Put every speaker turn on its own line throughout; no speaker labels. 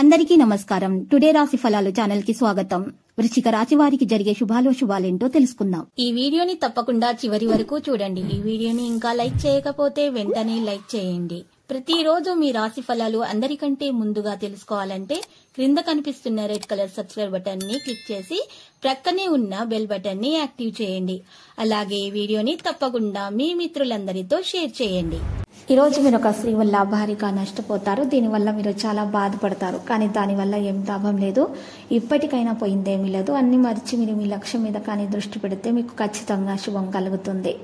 అందరికీ నమస్కారం. టుడే రాశి ఫలాలు ఛానల్ కి స్వాగతం. వృశ్చిక రాశి వారికి జరిగే శుభాలేంటో తెలుసుకుందాం. ఈ వీడియోని తప్పకుండా చివరి వరకు చూడండి. ఈ వీడియోని ఇంకా లైక్ చేయకపోతే వెంటనే లైక్ చేయండి. ప్రతిరోజు మీ రాశి ఫలాలు అందరికంటే ముందుగా తెలుసుకోవాలంటే క్రింద కనిపిస్తున్న రెడ్ కలర్ సబ్స్క్రైబ్ బటన్ ని క్లిక్ చేసి ప్రక్కనే ఉన్న బెల్ బటన్ ని యాక్టివ్ చేయండి. అలాగే ఈ వీడియోని తప్పకుండా మీ మిత్రులందరితో షేర్ చేయండి. ఈ రోజు మీరు ఒక స్త్రీ వల్ల భారీగా నష్టపోతారు. దీనివల్ల మీరు చాలా బాధపడతారు. కానీ దానివల్ల ఏం లాభం లేదు. ఇప్పటికైనా పోయిందేమీ లేదు. అన్ని మరిచి మీరు మీ లక్ష్యం మీద కానీ దృష్టి పెడితే మీకు ఖచ్చితంగా శుభం కలుగుతుంది.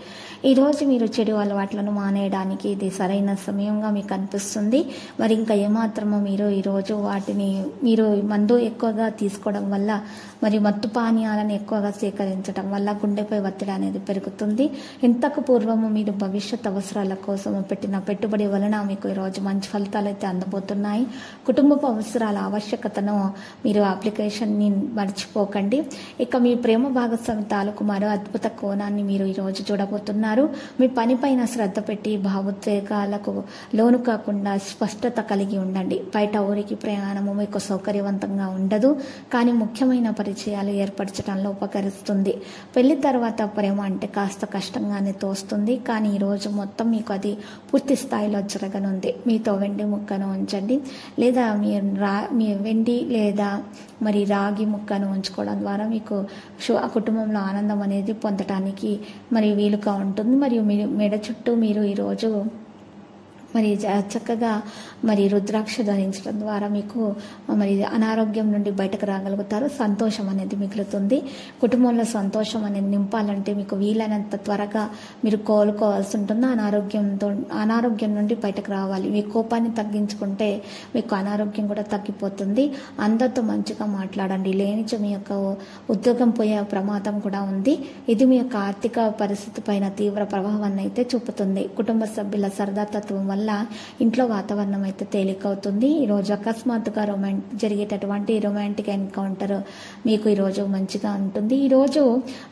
ఈ రోజు మీరు చెడు అలవాట్లను మానేయడానికి ఇది సరైన సమయంగా మీకు అనిపిస్తుంది. మరి ఇంకా ఏమాత్రమో మీరు ఈరోజు వాటిని మీరు మందు ఎక్కువగా తీసుకోవడం వల్ల మరి మత్తు పానీయాలను ఎక్కువగా సేకరించడం వల్ల గుండెపై ఒత్తిడి అనేది పెరుగుతుంది. ఇంతకు పూర్వము మీరు భవిష్యత్ అవసరాల కోసం పెట్టిన పెట్టుబడి వలన మీకు ఈరోజు మంచి ఫలితాలు అయితే అందబోతున్నాయి. కుటుంబపు అవసరాల ఆవశ్యకతను మీరు అప్లికేషన్ని మర్చిపోకండి. ఇక మీ ప్రేమ భాగస్వామి తాలూకు మరో అద్భుత కోణాన్ని మీరు ఈరోజు చూడబోతున్నారు. మీ పనిపైన శ్రద్ధ పెట్టి భావోద్వేగాలకు లోను కాకుండా స్పష్టత కలిగి ఉండండి. బయట ఊరికి ప్రయాణము మీకు సౌకర్యవంతంగా ఉండదు, కానీ ముఖ్యమైన పరిచయాలు ఏర్పరచడంలో ఉపకరిస్తుంది. పెళ్లి తర్వాత ప్రేమ అంటే కాస్త కష్టంగానే తోస్తుంది, కానీ ఈరోజు మొత్తం మీకు అది పూర్తి స్థాయిలో జరగనుంది. మీతో వెండి ముక్కను ఉంచండి, లేదా మీ వెండి లేదా మరి రాగి ముక్కను ఉంచుకోవడం ద్వారా మీకు ఆ కుటుంబంలో ఆనందం అనేది పొందటానికి మరి వీలుగా ఉంటుంది. మరియు మీరు మెడ చుట్టూ మీరు ఈరోజు మరి చక్కగా మరి రుద్రాక్ష ధరించడం ద్వారా మీకు మరి అనారోగ్యం నుండి బయటకు రాగలుగుతారు. సంతోషం అనేది మిగులుతుంది. కుటుంబంలో సంతోషం అనేది నింపాలంటే మీకు వీలైనంత త్వరగా మీరు కోలుకోవాల్సి ఉంటుంది. అనారోగ్యం నుండి బయటకు రావాలి. మీ కోపాన్ని తగ్గించుకుంటే మీకు అనారోగ్యం కూడా తగ్గిపోతుంది. అందరితో మంచిగా మాట్లాడండి. లేనిచో మీ యొక్క ఉద్యోగం పోయే ప్రమాదం కూడా ఉంది. ఇది మీ యొక్క ఆర్థిక పరిస్థితి పైన తీవ్ర ప్రభావాన్ని అయితే చూపుతుంది. కుటుంబ సభ్యుల సరదాతత్వం వల్ల ఇంట్లో వాతావరణం అయితే తేలికవుతుంది. ఈరోజు అకస్మాత్తుగా జరిగేటటువంటి రొమాంటిక్ ఎన్కౌంటర్ మీకు ఈరోజు మంచిగా ఉంటుంది. ఈరోజు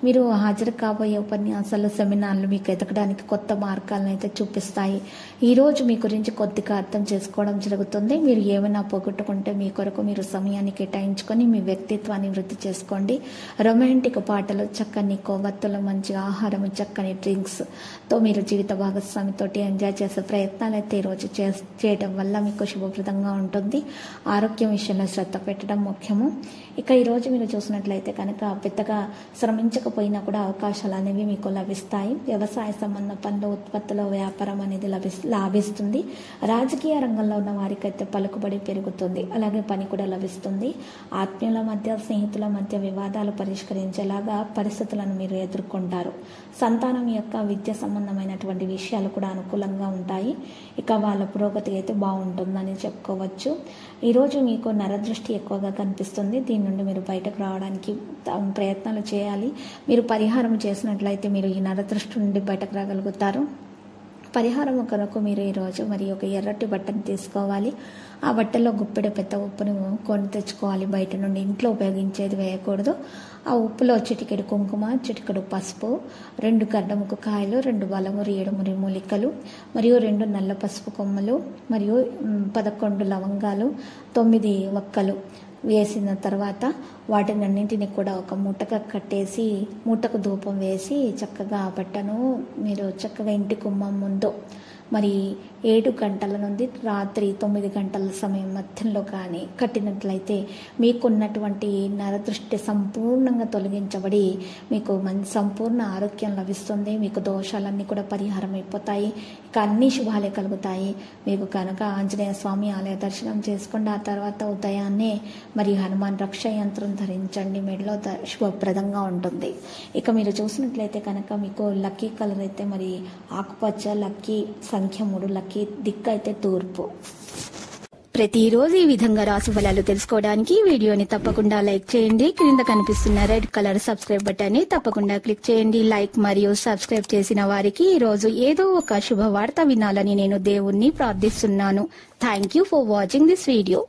మీరు హాజరు కాబోయే ఉపన్యాసాలు, సెమినార్లు మీకు ఎదగడానికి కొత్త మార్గాలను అయితే చూపిస్తాయి. ఈరోజు మీ గురించి కొద్దిగా అర్థం చేసుకోవడం జరుగుతుంది. మీరు ఏమైనా పోగొట్టుకుంటే మీ కొరకు మీరు సమయాన్ని కేటాయించుకొని మీ వ్యక్తిత్వాన్ని వృద్ధి చేసుకోండి. రొమాంటిక్ పాటలు, చక్కని కొవ్వొత్తులు, మంచి ఆహారం, చక్కని డ్రింక్స్ తో మీరు జీవిత భాగస్వామితోటి ఎంజాయ్ చేసే ప్రయత్నాలు అయితే ఈరోజు చేయడం వల్ల మీకు శుభప్రదంగా ఉంటుంది. ఆరోగ్యం విషయంలో శ్రద్ధ పెట్టడం ముఖ్యము. ఇక ఈరోజు మీరు చూసినట్లయితే కనుక పెద్దగా శ్రమించకపోయినా కూడా అవకాశాలు అనేవి మీకు లభిస్తాయి. వ్యవసాయ సంబంధ పనులు, ఉత్పత్తుల వ్యాపారం అనేది లాభిస్తుంది. రాజకీయ రంగంలో ఉన్న వారికైతే పలుకుబడి పెరుగుతుంది. అలాగే పని కూడా లభిస్తుంది. ఆత్మీయుల మధ్య, స్నేహితుల మధ్య వివాదాలు పరిష్కరించేలాగా పరిస్థితులను మీరు ఎదుర్కొంటారు. సంతానం యొక్క విద్య సంబంధమైనటువంటి విషయాలు కూడా అనుకూలంగా ఉంటాయి. ఇక వాళ్ళ పురోగతి అయితే బాగుంటుందని చెప్పుకోవచ్చు. ఈరోజు మీకు నరదృష్టి ఎక్కువగా కనిపిస్తుంది. దీని నుండి మీరు బయటకు రావడానికి ప్రయత్నాలు చేయాలి. మీరు పరిహారం చేసినట్లయితే మీరు ఈ నరదృష్టి నుండి బయటకు రాగలుగుతారు. పరిహారం కొరకు మీరు ఈరోజు మరి ఒక ఎర్రటి బట్టను తీసుకోవాలి. ఆ బట్టలో గుప్పెడు పెద్ద ఉప్పును కొని తెచ్చుకోవాలి. బయట నుండి ఇంట్లో ఉపయోగించేది వేయకూడదు. ఆ ఉప్పులో చిటికెడు కుంకుమ, చిటికెడు పసుపు, 2 గడ్డముకు కాయలు, 2 బలము 7 మూలికలు మరియు 2 నల్ల పసుపు కొమ్మలు మరియు 11 లవంగాలు, 9 వక్కలు వేసిన తర్వాత వాటినన్నింటినీ కూడా ఒక మూటగా కట్టేసి మూటకు ధూపం వేసి చక్కగా ఆ బట్టను మీరు చక్కగా ఇంటి గుమ్మం ముందు మరి 7 గంటల నుండి రాత్రి 9 గంటల సమయం మధ్యలో కానీ కట్టినట్లయితే మీకున్నటువంటి నరదృష్టి సంపూర్ణంగా తొలగించబడి మీకు సంపూర్ణ ఆరోగ్యం లభిస్తుంది. మీకు దోషాలన్నీ కూడా పరిహారం అయిపోతాయి. ఇక అన్ని శుభాలే కలుగుతాయి. మీకు కనుక ఆంజనేయ స్వామి ఆలయ దర్శనం చేసుకోండి. ఆ తర్వాత ఉదయాన్నే మరి హనుమాన్ రక్ష యంత్రం ధరించండి. మెడలో శుభప్రదంగా ఉంటుంది. ఇక మీరు చూసినట్లయితే కనుక మీకు లక్కీ కలర్ అయితే మరి ఆకుపచ్చ, లక్కీ సంఖ్య 3, లక్కీ దిక్కు అయితే తూర్పు. ప్రతిరోజు ఈ విధంగా రాశి ఫలాలు తెలుసుకోవడానికి వీడియోని తప్పకుండా లైక్ చేయండి. క్రింద కనిపిస్తున్న రెడ్ కలర్ సబ్స్క్రైబ్ బటన్ ని తప్పకుండా క్లిక్ చేయండి. లైక్ మరియు సబ్స్క్రైబ్ చేసిన వారికి ఈ రోజు ఏదో ఒక శుభవార్త వినాలని నేను దేవుణ్ణి ప్రార్థిస్తున్నాను. Thank you for watching this video.